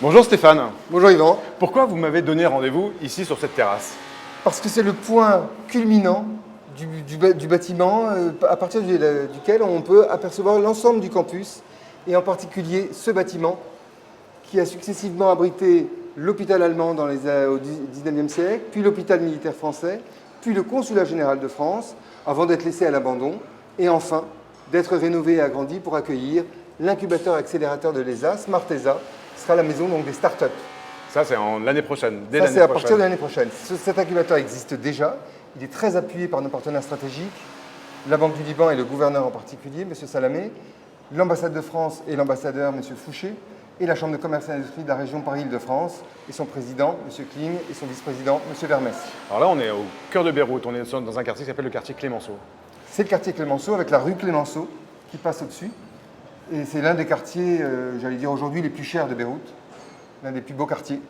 Bonjour Stéphane. Bonjour Yvan. Pourquoi vous m'avez donné rendez-vous ici sur cette terrasse? Parce que c'est le point culminant du bâtiment à partir duquel on peut apercevoir l'ensemble du campus et en particulier ce bâtiment qui a successivement abrité l'hôpital allemand au XIXe siècle, puis l'hôpital militaire français, puis le consulat général de France, avant d'être laissé à l'abandon, et enfin d'être rénové et agrandi pour accueillir l'incubateur accélérateur de l'ESA, Smartesa, qui sera la maison donc, des startups. Ça, c'est l'année prochaine, dès Ça, l'année c'est à prochaine. partir de l'année prochaine. Cet incubateur existe déjà. Il est très appuyé par nos partenaires stratégiques, la Banque du Liban et le gouverneur en particulier, M. Salamé, l'ambassade de France et l'ambassadeur, M. Fouché, et la Chambre de commerce et d'industrie de la région Paris-Île-de-France, et son président, M. Kling, et son vice-président, M. Vermès. Alors là, on est au cœur de Beyrouth, on est dans un quartier qui s'appelle le quartier Clémenceau. C'est le quartier Clémenceau, avec la rue Clémenceau qui passe au-dessus. Et c'est l'un des quartiers, j'allais dire aujourd'hui, les plus chers de Beyrouth, l'un des plus beaux quartiers,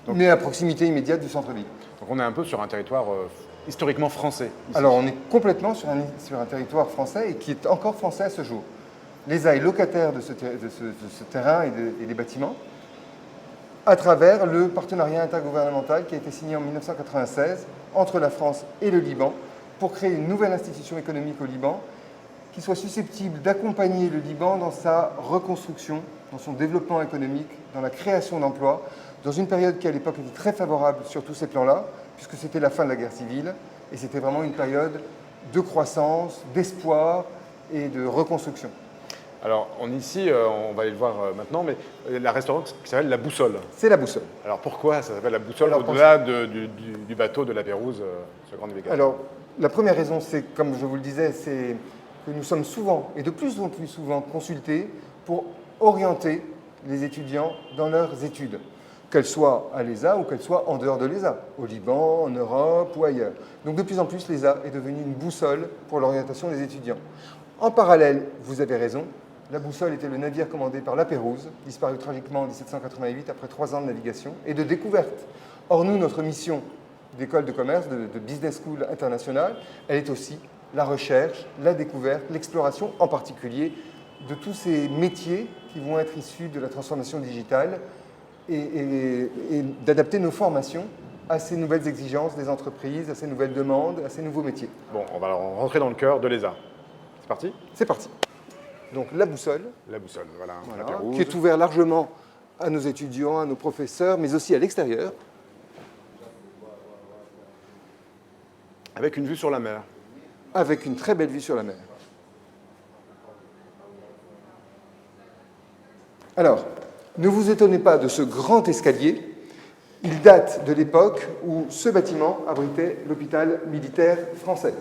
mais à proximité immédiate du centre-ville. Donc on est un peu sur un territoire historiquement français. Ici. Alors on est complètement sur un territoire français et qui est encore français à ce jour. L'ESA est locataire de ce terrain et des bâtiments à travers le partenariat intergouvernemental qui a été signé en 1996 entre la France et le Liban pour créer une nouvelle institution économique au Liban qui soit susceptible d'accompagner le Liban dans sa reconstruction, dans son développement économique, dans la création d'emplois, dans une période qui à l'époque était très favorable sur tous ces plans-là, puisque c'était la fin de la guerre civile, et c'était vraiment une période de croissance, d'espoir et de reconstruction. Alors ici, on va aller le voir maintenant, mais la restaurant qui s'appelle La Boussole. C'est La Boussole. Alors pourquoi ça s'appelle La Boussole au-delà du bateau de la Pérouse, ce grand navigateur? Alors la première raison, c'est, comme je vous le disais, c'est que nous sommes souvent, et de plus en plus souvent, consultés pour orienter les étudiants dans leurs études, qu'elles soient à l'ESA ou qu'elles soient en dehors de l'ESA, au Liban, en Europe ou ailleurs. Donc de plus en plus, l'ESA est devenue une boussole pour l'orientation des étudiants. En parallèle, vous avez raison, la Boussole était le navire commandé par la Pérouse, disparu tragiquement en 1788 après 3 ans de navigation et de découverte. Or nous, notre mission d'école de commerce, de business school internationale, elle est aussi la recherche, la découverte, l'exploration, en particulier de tous ces métiers qui vont être issus de la transformation digitale et d'adapter nos formations à ces nouvelles exigences des entreprises, à ces nouvelles demandes, à ces nouveaux métiers. Bon, on va rentrer dans le cœur de l'ESA. C'est parti? C'est parti. Donc la Boussole. La Boussole, voilà. Voilà, La Pérouse. qui est ouvert largement à nos étudiants, à nos professeurs, mais aussi à l'extérieur. Avec une vue sur la mer. Avec une très belle vue sur la mer. Alors, ne vous étonnez pas de ce grand escalier. Il date de l'époque où ce bâtiment abritait l'hôpital militaire français.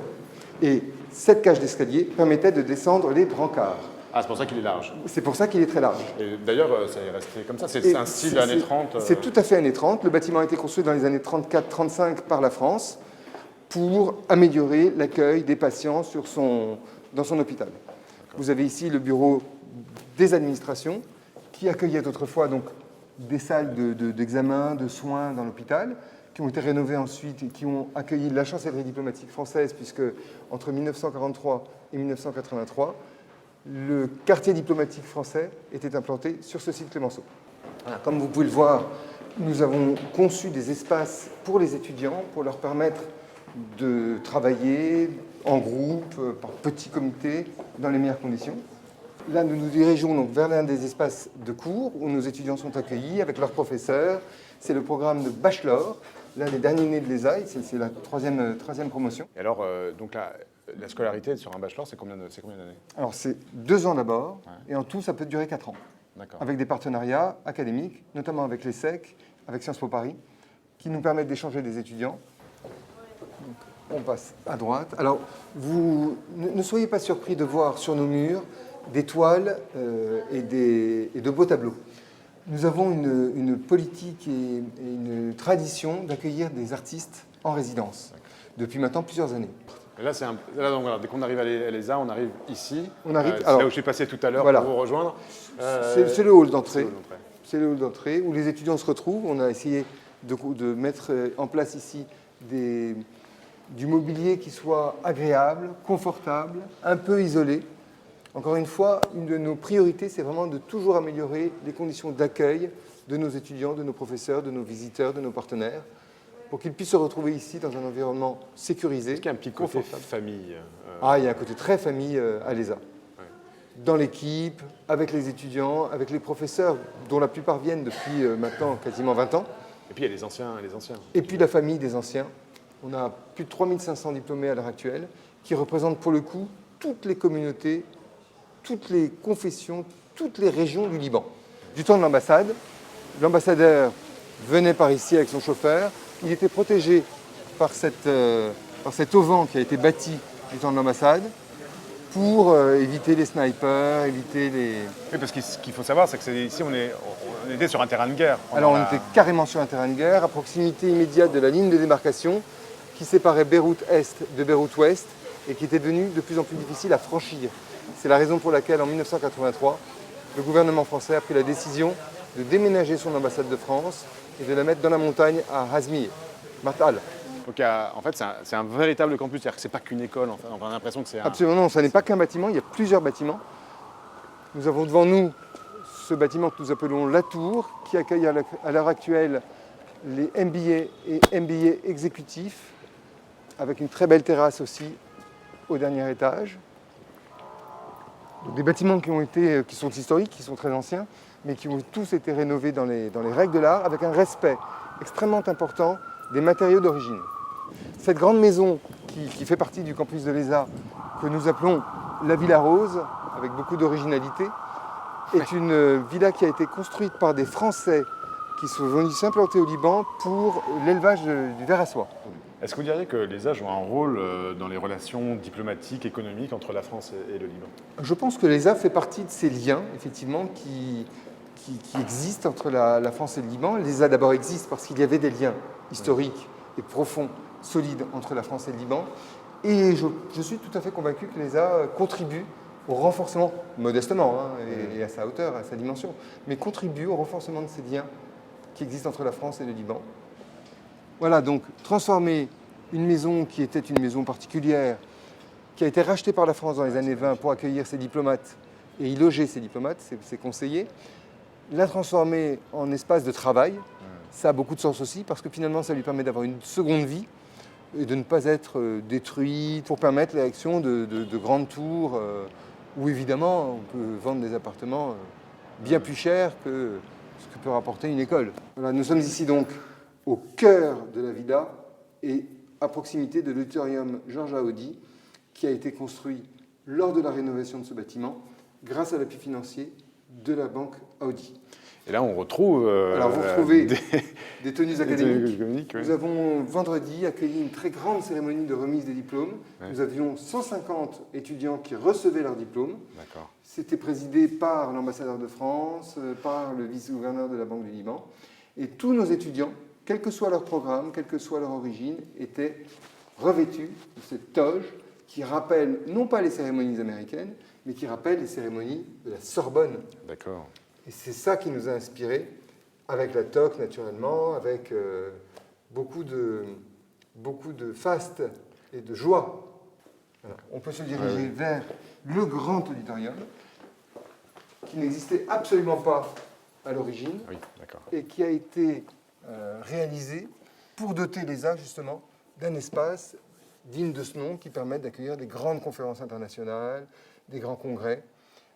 Et cette cage d'escalier permettait de descendre les brancards. Ah, c'est pour ça qu'il est large. C'est pour ça qu'il est très large. Et d'ailleurs, ça est resté comme ça. C'est un style années 30. C'est tout à fait années 30. Le bâtiment a été construit dans les années 34-35 par la France pour améliorer l'accueil des patients dans son hôpital. Vous avez ici le bureau des administrations qui accueillait autrefois donc, des salles d'examen, de soins dans l'hôpital, qui ont été rénovées ensuite et qui ont accueilli la chancellerie diplomatique française, puisque entre 1943 et 1983, le quartier diplomatique français était implanté sur ce site Clémenceau. Voilà, comme vous pouvez le voir, nous avons conçu des espaces pour les étudiants, pour leur permettre de travailler en groupe, par petits comités, dans les meilleures conditions. Là, nous nous dirigeons donc vers l'un des espaces de cours où nos étudiants sont accueillis avec leurs professeurs. C'est le programme de bachelor, l'un des derniers nés de l'ESA, c'est la troisième promotion. Et alors, donc la scolarité sur un bachelor, c'est combien d'années? Alors, c'est 2 ans d'abord, et en tout, ça peut durer 4 ans. Avec des partenariats académiques, notamment avec l'ESSEC, avec Sciences Po Paris, qui nous permettent d'échanger des étudiants. Donc, on passe à droite. Alors, vous ne soyez pas surpris de voir sur nos murs des toiles et de beaux tableaux. Nous avons une politique et une tradition d'accueillir des artistes en résidence depuis maintenant plusieurs années. Et là, donc, voilà, dès qu'on arrive à l'ESA, on arrive ici. On arrive, c'est là où je suis passé tout à l'heure pour vous rejoindre. C'est le hall d'entrée. C'est le hall d'entrée où les étudiants se retrouvent. On a essayé de mettre en place ici du mobilier qui soit agréable, confortable, un peu isolé. Encore une fois, une de nos priorités, c'est vraiment de toujours améliorer les conditions d'accueil de nos étudiants, de nos professeurs, de nos visiteurs, de nos partenaires, pour qu'ils puissent se retrouver ici dans un environnement sécurisé. Est-ce qu'il y a un petit côté confortable. famille Ah, il y a un côté très famille à l'ESA. Dans l'équipe, avec les étudiants, avec les professeurs, dont la plupart viennent depuis maintenant quasiment 20 ans. Et puis il y a les anciens et les anciens. Et puis la famille des anciens. On a plus de 3500 diplômés à l'heure actuelle, qui représentent pour le coup toutes les communautés, toutes les confessions, toutes les régions du Liban. Du temps de l'ambassade, l'ambassadeur venait par ici avec son chauffeur. Il était protégé par cet auvent qui a été bâti du temps de l'ambassade pour éviter les snipers, éviter les... Oui, parce que ce qu'il faut savoir, c'est que ici, on était sur un terrain de guerre. Alors on était carrément sur un terrain de guerre, à proximité immédiate de la ligne de démarcation qui séparait Beyrouth-Est de Beyrouth-Ouest et qui était devenue de plus en plus difficile à franchir. C'est la raison pour laquelle, en 1983, le gouvernement français a pris la décision de déménager son ambassade de France et de la mettre dans la montagne à Hazmi, Matal. Donc, en fait, c'est un véritable campus, c'est-à-dire que c'est pas qu'une école. Enfin, on a l'impression que c'est un... Absolument non, ce n'est pas qu'un bâtiment, il y a plusieurs bâtiments. Nous avons devant nous ce bâtiment que nous appelons La Tour, qui accueille à l'heure actuelle les MBA et MBA exécutifs, avec une très belle terrasse aussi au dernier étage. Donc des bâtiments qui sont historiques, qui sont très anciens, mais qui ont tous été rénovés dans les règles de l'art, avec un respect extrêmement important des matériaux d'origine. Cette grande maison qui fait partie du campus de l'ESA, que nous appelons la Villa Rose, avec beaucoup d'originalité, est une villa qui a été construite par des Français qui sont venus s'implanter au Liban pour l'élevage du ver à soie. Est-ce que vous diriez que l'ESA joue un rôle dans les relations diplomatiques, économiques entre la France et le Liban? Je pense que l'ESA fait partie de ces liens, effectivement, qui existent entre la France et le Liban. L'ESA d'abord existe parce qu'il y avait des liens historiques et profonds, solides entre la France et le Liban. Et je suis tout à fait convaincu que l'ESA contribue au renforcement, modestement, et à sa hauteur, à sa dimension, mais contribue au renforcement de ces liens qui existent entre la France et le Liban. Voilà, donc transformer une maison qui était une maison particulière, qui a été rachetée par la France dans les années 20 pour accueillir ses diplomates et y loger ses diplomates, ses conseillers, la transformer en espace de travail, ça a beaucoup de sens aussi, parce que finalement, ça lui permet d'avoir une seconde vie et de ne pas être détruit pour permettre l'érection de grandes tours où, évidemment, on peut vendre des appartements bien plus chers que ce que peut rapporter une école. Voilà, nous sommes ici donc au cœur de la villa et à proximité de l'auditorium Georges Aoudi, qui a été construit lors de la rénovation de ce bâtiment grâce à l'appui financier de la banque Audi. Et là, on retrouve Alors, vous retrouvez des tenues académiques. Oui. Nous avons vendredi accueilli une très grande cérémonie de remise des diplômes. Ouais. Nous avions 150 étudiants qui recevaient leurs diplômes. D'accord. C'était présidé par l'ambassadeur de France, par le vice-gouverneur de la Banque du Liban. Et tous nos étudiants, quel que soit leur programme, quelle que soit leur origine, étaient revêtus de cette toge qui rappelle non pas les cérémonies américaines, mais qui rappelle les cérémonies de la Sorbonne. D'accord. Et c'est ça qui nous a inspirés, avec la toque naturellement, avec beaucoup de faste et de joie. Voilà. On peut se diriger vers le grand auditorium, qui n'existait absolument pas à l'origine, Oui, d'accord. et qui a été réalisé pour doter l'ESA justement d'un espace digne de ce nom qui permette d'accueillir des grandes conférences internationales, des grands congrès.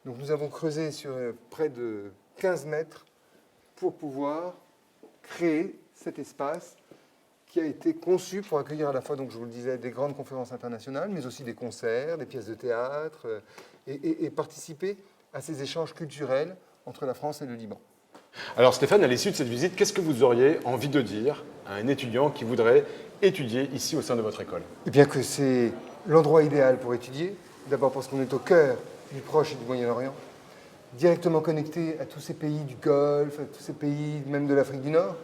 Donc nous avons creusé sur près de 15 mètres pour pouvoir créer cet espace qui a été conçu pour accueillir à la fois, donc je vous le disais, des grandes conférences internationales, mais aussi des concerts, des pièces de théâtre, et participer à ces échanges culturels entre la France et le Liban. Alors Stéphane, à l'issue de cette visite, qu'est-ce que vous auriez envie de dire à un étudiant qui voudrait étudier ici au sein de votre école? Eh bien que c'est l'endroit idéal pour étudier, d'abord parce qu'on est au cœur du Proche et du Moyen-Orient, directement connecté à tous ces pays du Golfe, à tous ces pays même de l'Afrique du Nord.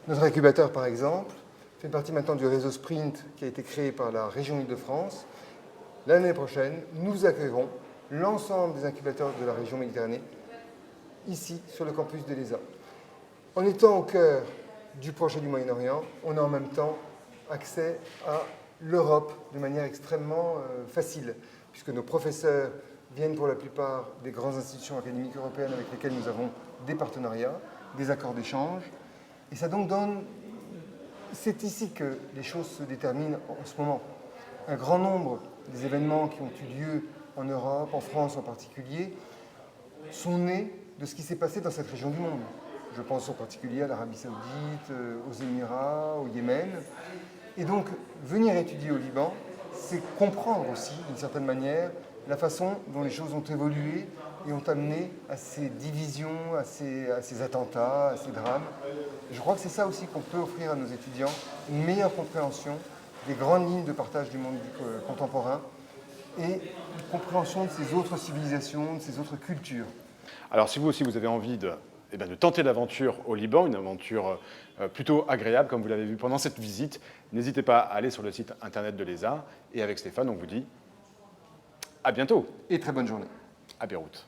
Notre incubateur, par exemple, fait partie maintenant du réseau Sprint qui a été créé par la région Île-de-France. L'année prochaine, nous accueillerons l'ensemble des incubateurs de la région Méditerranée ici, sur le campus de l'ESA. En étant au cœur du Proche et du Moyen-Orient, on a en même temps accès à l'Europe de manière extrêmement facile, puisque nos professeurs viennent pour la plupart des grandes institutions académiques européennes avec lesquelles nous avons des partenariats, des accords d'échange. Et ça donc donne... C'est ici que les choses se déterminent en ce moment. Un grand nombre des événements qui ont eu lieu en Europe, en France en particulier, sont nés de ce qui s'est passé dans cette région du monde. Je pense en particulier à l'Arabie Saoudite, aux Émirats, au Yémen. Et donc, venir étudier au Liban, c'est comprendre aussi, d'une certaine manière, la façon dont les choses ont évolué et ont amené à ces divisions, à ces attentats, à ces drames. Et je crois que c'est ça aussi qu'on peut offrir à nos étudiants, une meilleure compréhension des grandes lignes de partage du monde contemporain et une compréhension de ces autres civilisations, de ces autres cultures. Alors si vous aussi vous avez envie de tenter l'aventure au Liban, une aventure plutôt agréable comme vous l'avez vu pendant cette visite, n'hésitez pas à aller sur le site internet de l'ESA. Et avec Stéphane, on vous dit à bientôt. Et très bonne journée. À Beyrouth.